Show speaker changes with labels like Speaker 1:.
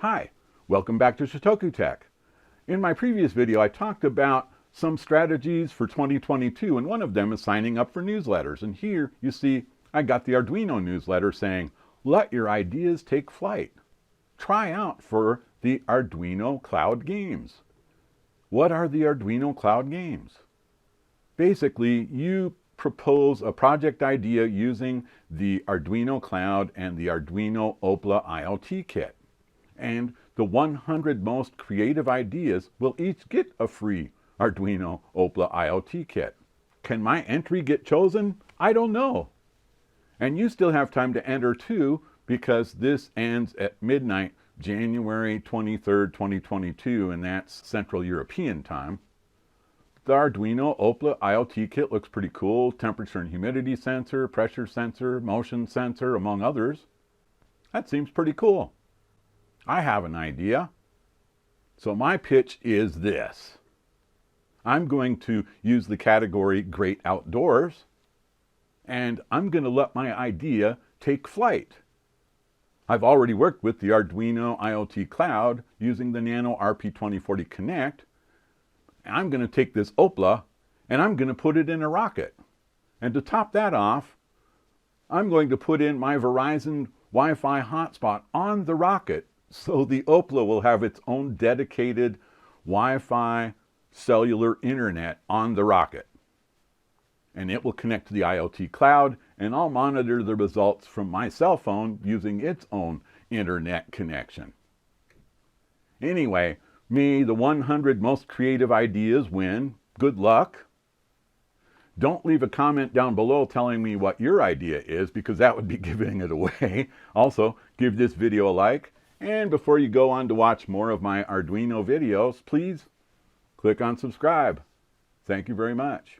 Speaker 1: Hi, welcome back to Shotoku Tech. In my previous video, I talked about some strategies for 2022, and one of them is signing up for newsletters. And here you see I got the Arduino newsletter saying, let your ideas take flight. Try out for the Arduino Cloud Games. What are the Arduino Cloud Games? Basically, you propose a project idea using the Arduino Cloud and the Arduino Oplà IoT Kit. And the 100 most creative ideas will each get a free Arduino Oplà IoT Kit. Can my entry get chosen? I don't know. And you still have time to enter too, because this ends at midnight, January 23rd, 2022, and that's Central European time. The Arduino Oplà IoT Kit looks pretty cool. Temperature and humidity sensor, pressure sensor, motion sensor, among others. That seems pretty cool. I have an idea. So my pitch is this. I'm going to use the category Great Outdoors, and I'm going to let my idea take flight. I've already worked with the Arduino IoT Cloud using the Nano RP2040 Connect. I'm going to take this Oplà and I'm going to put it in a rocket. And to top that off, I'm going to put in my Verizon Wi-Fi hotspot on the rocket, so the Oplà will have its own dedicated Wi-Fi cellular internet on the rocket. And it will connect to the IoT cloud, and I'll monitor the results from my cell phone using its own internet connection. Anyway, may the 100 most creative ideas win. Good luck. Don't leave a comment down below telling me what your idea is, because that would be giving it away. Also, give this video a like. And before you go on to watch more of my Arduino videos, please click on subscribe. Thank you very much.